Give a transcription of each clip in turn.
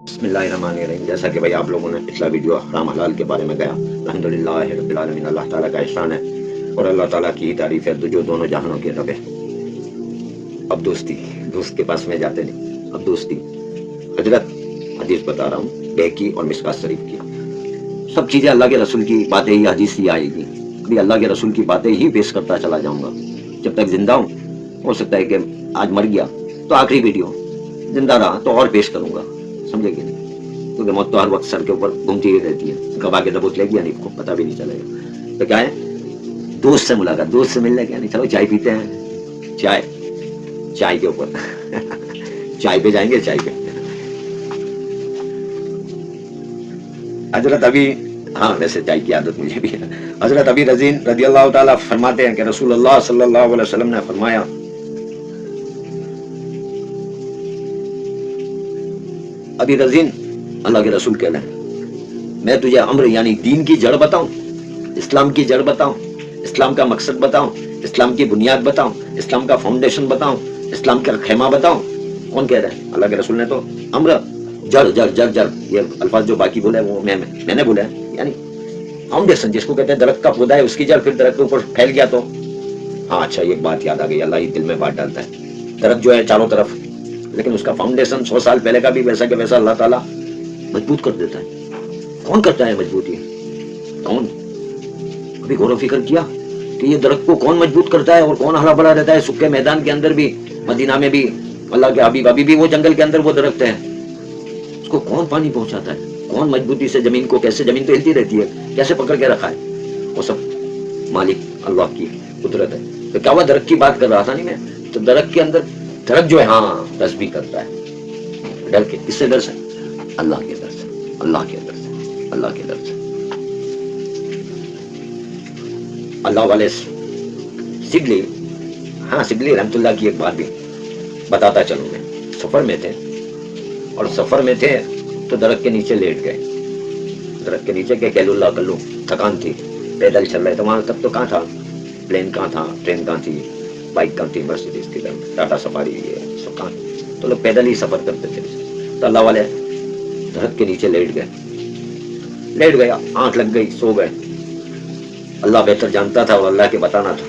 بسم اللہ الرحمن الرحیم. جیسا کہ بھائی آپ لوگوں نے پچھلا ویڈیو حرام حلال کے بارے میں گیا، الحمدللہ رب العالمین، اللہ تعالیٰ کا احسان ہے اور اللہ تعالیٰ کی ہی تعریف ہے جو دونوں جہانوں کے رب ہے. اب دوست کے پاس میں جاتے نہیں. اب دوستی حضرت حدیث بتا رہا ہوں بیکی اور مشکات شریف کی. سب چیزیں اللہ کے رسول کی باتیں ہی حدیث ہی آئے گی. ابھی اللہ کے رسول کی باتیں ہی پیش کرتا چلا جاؤں گا جب تک زندہ ہوں. ہو سکتا ہے کہ آج مر گیا تو آخری ویڈیو، زندہ رہا تو اور پیش کروں گا، سمجھے گی نہیں؟ کیونکہ موت تو ہر وقت سر کے اوپر گھومتی ہی رہتی ہے، کب آگے دبوچ لے گی یا نہیں کو پتہ بھی نہیں چلے گا. تو کیا ہے، دوست سے ملاقات، دوست سے ملنے کیا نہیں، چلو چائے پیتے ہیں. چائے کے اوپر چائے پہ جائیں گے. چائے پہ حضرت ابھی، ہاں ویسے چائے کی عادت مجھے بھی ہے. حضرت ابی رضین رضی اللہ تعالیٰ فرماتے ہیں کہ رسول اللہ صلی اللہ علیہ وسلم نے فرمایا، ابی رضین اللہ کے رسول کہہ رہے ہیں، میں تجھے امر یعنی دین کی جڑ بتاؤں، اسلام کی جڑ بتاؤں، اسلام کا مقصد بتاؤں، اسلام کی بنیاد بتاؤں، اسلام کا فاؤنڈیشن بتاؤں، اسلام کا خیمہ بتاؤں. کون کہہ رہے ہیں؟ اللہ کے رسول نے تو امر، جڑ جڑ جڑ جڑ، یہ الفاظ جو باقی بولے وہ میں نے بولا ہے. یعنی فاؤنڈیشن جس کو کہتے ہیں، درخت کا پودا ہے اس کی جڑ پھر درخت کے اوپر پھیل گیا تو ہاں اچھا ایک بات یاد آ گئی، اللہ ہی دل میں بات ڈالتا ہے. درخت جو ہے چاروں طرف، لیکن اس کا فاؤنڈیشن 100 سال پہلے کا بھی ویسا کہ ویسا اللہ تعالیٰ مضبوط کر دیتا ہے. کون کرتا ہے مضبوطی؟ کون؟ ابھی غور و فکر کیا کہ یہ درخت کو کون مضبوط کرتا ہے اور کون ہرا بھرا رہتا ہے؟ سکے میدان کے اندر بھی، مدینہ میں بھی، اللہ کے حبیب ابھی بھی وہ جنگل کے اندر وہ درخت ہے، اس کو کون پانی پہنچاتا ہے؟ کون مضبوطی سے زمین کو، کیسے زمین تو ہلتی رہتی ہے، کیسے پکڑ کے رکھا ہے؟ وہ سب مالک اللہ کی قدرت ہے. تو کیا وہ درخت کی بات کر رہا تھا نہیں میں؟ تو درخت کے اندر درخت جو ہے ہاں تسبیح کرتا ہے. ڈر کے، کس سے ڈر سے؟ اللہ کے ڈر سے، اللہ کے ڈر سے، اللہ کے ڈر سے. اللہ والے سگلی، ہاں سگلی رحمت اللہ کی ایک بات بھی بتاتا چلوں. میں سفر میں تھے اور سفر میں تھے تو درخت کے نیچے لیٹ گئے. درخت کے نیچے کہ کہلو اللہ کلو، تھکان تھی، پیدل چل رہے تھے. وہاں تک تو کہاں تھا پلین، کہاں تھا ٹرین، کہاں تھی بائک، کہاں تھی مرسیڈیز تھی، ٹاٹا سفاری، یہ سب کہاں تھی؟ تو لوگ پیدل ہی سفر کرتے تھے. تو اللہ والے درخت کے نیچے لیٹ گئے. لیٹ گیا، آنکھ لگ گئی، سو گئے. اللہ بہتر جانتا تھا اور اللہ کے بتانا تھا.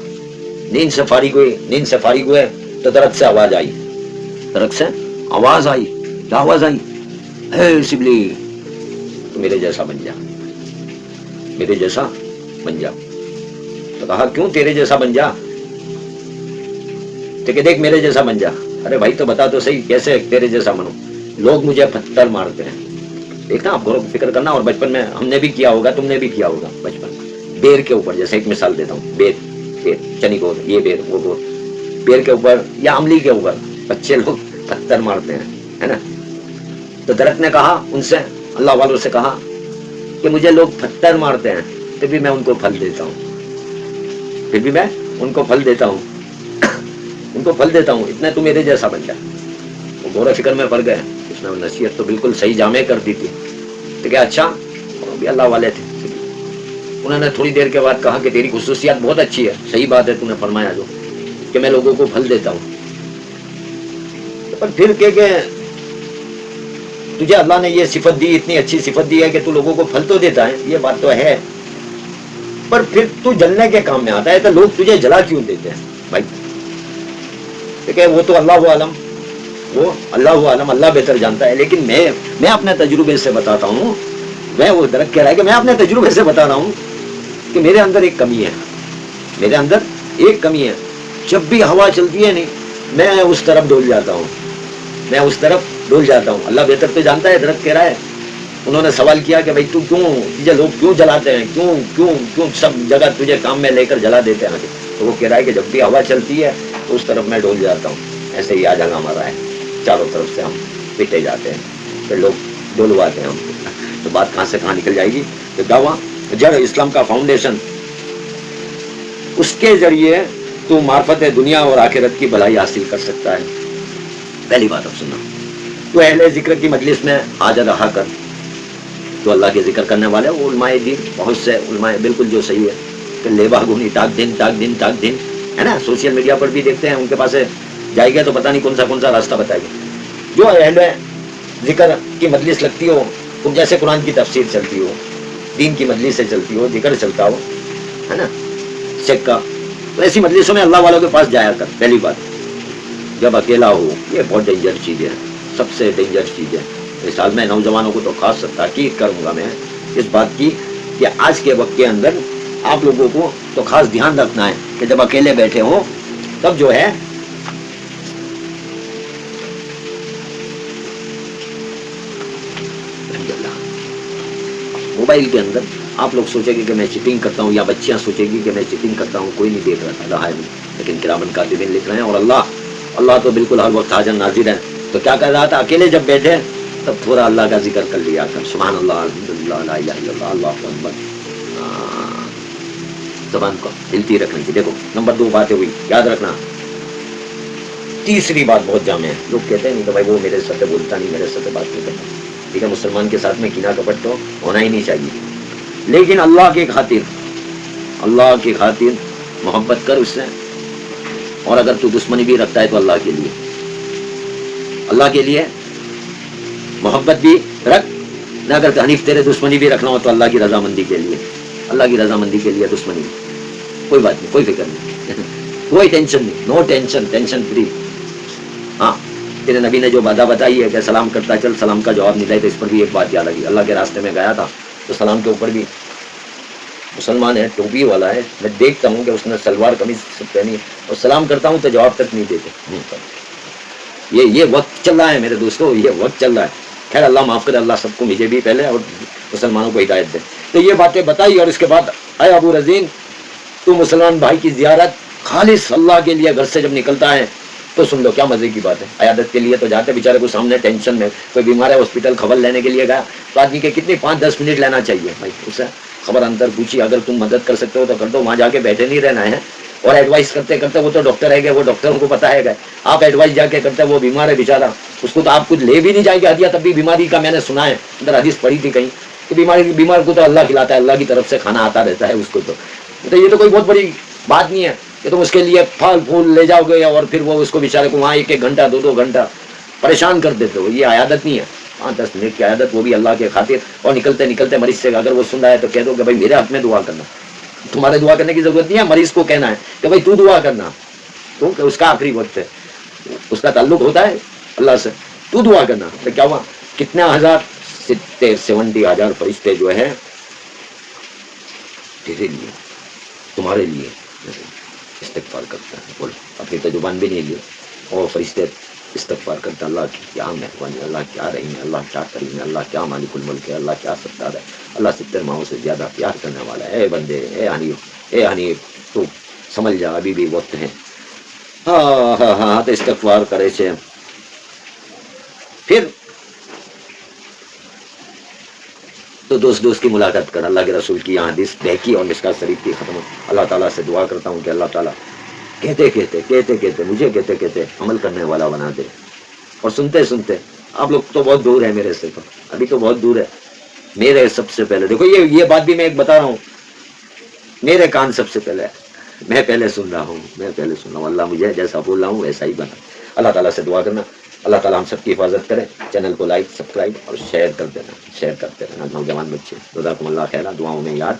نیند سے فارغ ہوئی، نیند سے فارغ ہوئے تو درخت سے آواز آئی. درخت سے آواز آئی. کیا آواز آئی؟ اے سبلی، تو میرے جیسا بن جا، میرے جیسا بن جا. تو کہا کیوں تیرے جیسا بن جا؟ تو کہ دیکھ میرے جیسا بن جا. ارے بھائی تو بتا تو صحیح کیسے تیرے جیسا بنوں؟ لوگ مجھے پتھر مارتے ہیں. دیکھنا آپ غور و فکر کرنا. اور بچپن میں ہم نے بھی کیا ہوگا، تم نے بھی کیا ہوگا بچپن میں. بیر کے اوپر، جیسے ایک مثال دیتا ہوں، بیر چنی گود، یہ بیر وہ گود، بیر کے اوپر یا املی کے اوپر بچے لوگ پتھر مارتے ہیں، ہے نا. تو درخت نے کہا ان سے، اللہ والوں سے کہا کہ مجھے لوگ پتھر مارتے ہیں پھر بھی میں ان کو پھل دیتا ہوں، پھر بھی میں ان کو پھل دیتا ہوں، ان کو پھل دیتا ہوں. اتنا تو میرے جیسا بن جا. وہ غور و فکر میں پڑ گئے. اس نے نصیحت تو بالکل صحیح جامع کر دی تھی. تو کیا اچھا، وہ بھی اللہ والے تھے. انہوں نے تھوڑی دیر کے بعد کہا کہ تیری خصوصیات بہت اچھی ہے، صحیح بات ہے تو نے فرمایا جو کہ میں لوگوں کو پھل دیتا ہوں. پر پھر کہ تجھے اللہ نے یہ صفت دی، اتنی اچھی صفت دی ہے کہ تو لوگوں کو پھل تو دیتا ہے، یہ بات تو ہے، پر پھر تو جلنے کے کام میں آتا ہے تو لوگ تجھے جلا کیوں دیتے ہیں بھائی؟ کہ وہ تو اللہ عالم، وہ اللہ عالم، اللہ بہتر جانتا ہے. لیکن میں اپنے تجربے سے بتاتا ہوں. میں وہ درخت کہہ رہا ہے کہ میں اپنے تجربے سے بتا رہا ہوں کہ میرے اندر ایک کمی ہے، میرے اندر ایک کمی ہے. جب بھی ہوا چلتی ہے نہیں، میں اس طرف ڈول جاتا ہوں، میں اس طرف ڈول جاتا ہوں. اللہ بہتر تو جانتا ہے. درخت کہہ رہا ہے، انہوں نے سوال کیا کہ بھائی تو کیوں، تجھے لوگ کیوں جلاتے ہیں، کیوں کیوں کیوں سب جگہ تجھے کام میں لے کر جلا دیتے ہیں؟ تو وہ کہہ رہا ہے کہ جب بھی ہوا چلتی ہے تو اس طرف میں ڈول جاتا ہوں. ایسے ہی آ جانا ہمارا ہے، چاروں طرف سے ہم پیٹے جاتے ہیں، پھر لوگ ڈولواتے ہیں ہم. تو بات کہاں سے کہاں نکل جائے گی؟ تو دعویٰ جڑ اسلام کا فاؤنڈیشن، اس کے ذریعے تو معرفت دنیا اور آخرت کی بھلائی حاصل کر سکتا ہے. پہلی بات اب سننا، تو اہل ذکر کی مجلس میں آج رہا کر. تو اللہ کے ذکر کرنے والے وہ علماء دین، بہت سے علماء بالکل جو صحیح ہے کہ لے باغونی تاک دن تاک دن تاک دن، ہے نا. سوشل میڈیا پر بھی دیکھتے ہیں، ان کے پاس جائے گا تو پتہ نہیں کون سا راستہ بتائے گا. جو اہل ذکر کی مجلس لگتی ہو، تم جیسے قرآن کی تفسیر چلتی ہو، دین کی مجلس سے چلتی ہو، ذکر چلتا ہو، ہے نا، سکہ، تو ایسی مجلسوں میں اللہ والوں کے پاس جایا کر. پہلی بات جب اکیلا ہو، یہ بہت ڈینجر چیز ہے، سب سے ڈینجر چیز ہے. اس حال میں نوجوانوں کو تو خاص تاکید کروں گا میں اس بات کی کہ آج کے وقت کے اندر آپ لوگوں کو تو خاص دھیان رکھنا ہے کہ جب اکیلے بیٹھے ہو تب جو ہے موبائل کے اندر آپ لوگ سوچیں گے کہ میں چیٹنگ کرتا ہوں، یا بچیاں سوچیں گی کہ میں چیٹنگ کرتا ہوں، کوئی نہیں دیکھ رہا ہے لیکن کرامن کاتبین لکھ رہے ہیں. اور اللہ تو بالکل ہر وقت حاضر ناظر ہے. تو کیا کر رہا تھا، اکیلے جب بیٹھے تب تھوڑا اللہ کا ذکر کر لیا کر، سبحان اللہ، الحمدللہ، لا الہ الا اللہ، اللہ اکبر. زبان کو ہلتی رکھنی تھی. دیکھو نمبر 2 باتیں ہوئی، یاد رکھنا. تیسری بات بہت جامع ہے. لوگ کہتے ہیں نہیں تو بھائی وہ میرے ساتھ بولتا نہیں، میرے ساتھ بات نہیں کرتا. ٹھیک ہے، مسلمان کے ساتھ میں کینہ کپٹ تو ہونا ہی نہیں چاہیے، لیکن اللہ کی خاطر محبت کر اس سے. اور اگر تو دشمنی بھی رکھتا ہے تو اللہ کے لیے محبت بھی رکھ. نہ اگر حنیف تیرے دشمنی بھی رکھنا ہو تو اللہ کی رضامندی کے لیے دشمنی. کوئی بات نہیں، کوئی فکر نہیں، کوئی ٹینشن نہیں، نو ٹینشن، ٹینشن فری. ہاں، تیرے نبی نے جو باتیں بتائی ہے کہ سلام کرتا چل، سلام کا جواب نہیں دے، تو اس پر بھی ایک بات یاد آئی. اللہ کے راستے میں گیا تھا تو سلام کے اوپر بھی مسلمان ہے، ٹوپی والا ہے، میں دیکھتا ہوں کہ اس نے سلوار قمیض پہنی ہے اور سلام کرتا ہوں تو جواب تک نہیں دیتے. یہ وقت چل رہا ہے میرے دوستوں، یہ وقت چل رہا ہے. خیر اللہ معاف کرے، اللہ سب کو، مجھے بھی پہلے اور مسلمانوں کو ہدایت دے. تو یہ باتیں بتائی اور اس کے بعد اے ابو رزین، تو مسلمان بھائی کی زیارت خالص اللہ کے لیے گھر سے جب نکلتا ہے تو سن لو کیا مزے کی بات ہے. عیادت کے لیے تو جاتے بیچارے کو سامنے ٹینشن میں، کوئی بیمار ہے ہاسپٹل خبر لینے کے لیے گیا تو آدمی کے کتنی 5-10 منٹ لینا چاہیے بھائی، اس سے خبر اندر پوچھی. اگر تم مدد کر سکتے ہو تو کر دو، وہاں جا کے بیٹھے نہیں رہنا ہے. اور ایڈوائز کرتے کرتے، وہ تو ڈاکٹر ہے گا، وہ ڈاکٹروں کو پتا ہے گا. آپ ایڈوائز جا کے کرتے، وہ بیمار ہے بیچارہ، اس کو تو آپ کچھ لے بھی نہیں جائیں گے ہدیہ. تب بھی بیماری کا میں نے سنا ہے، اندر حدیث پڑھی تھی کہیں کہ بیمار کو تو اللہ کھلاتا ہے، اللہ کی طرف سے کھانا آتا رہتا ہے اس کو. تو یہ تو کوئی بہت بڑی بات نہیں ہے کہ تم اس کے لیے پھل پھول لے جاؤ گے اور پھر وہ اس کو بیچارے کو وہاں 1 گھنٹہ 2 گھنٹہ پریشان کر دیتے ہو. یہ عیادت نہیں ہے، 5-10 منٹ کی عیادت، وہ بھی اللہ کے خاطر. اور نکلتے نکلتے مریض سے اگر وہ سن رہا ہے تو کہہ دو کہ بھائی میرے حق میں دعا کرنا. تمہارے دعا کرنے کی ضرورت نہیں ہے، مریض کو کہنا ہے کہ بھائی تو دعا کرنا، تو کہ اس کا آخری وقت ہے، اس کا تعلق ہوتا ہے اللہ سے، تو دعا کرنا. تو کیا ہوا، کتنا 70,000 فرشتے جو ہے تیرے لیے، تمہارے لیے استغفار کرتا ہے. بولو، اپنی تو زبان بھی نہیں لیے، اور فرشتے استغفار کرتا. اللہ کی کیا مہربانی، اللہ کیا رحیم ہے، اللہ کیا کریم ہے، اللہ کیا مالک الملک ہے، اللہ کیا ستار ہے، اللہ 70 ماہوں سے زیادہ پیار کرنے والا ہے. اے بندے، اے حنیف تو سمجھ جا، ابھی بھی وقت ہے. ہاں ہاں ہاں، تو استغفار کرے چھے. پھر تو دوست کی ملاقات کر. اللہ کے رسول کی حدیث بہکی اور مشکات شریف کی ختم. اللہ تعالیٰ سے دعا کرتا ہوں کہ اللہ تعالیٰ کہتے مجھے کہتے عمل کرنے والا بنا دے. اور سنتے آپ لوگ تو بہت دور ہے میرے سے، تو ابھی تو بہت دور ہے میرے. سب سے پہلے دیکھو یہ بات بھی میں ایک بتا رہا ہوں، میرے کان سب سے پہلے، میں پہلے سن رہا ہوں. اللہ مجھے جیسا بول رہا ہوں ویسا ہی بنا. اللہ تعالیٰ سے دعا کرنا، اللہ تعالیٰ ہم سب کی حفاظت کرے. چینل کو لائک، سبسکرائب اور شیئر کر دینا، شیئر کرتے رہنا. نوجوان بچے، جزاکم اللہ خیرہ، دعاؤں میں یاد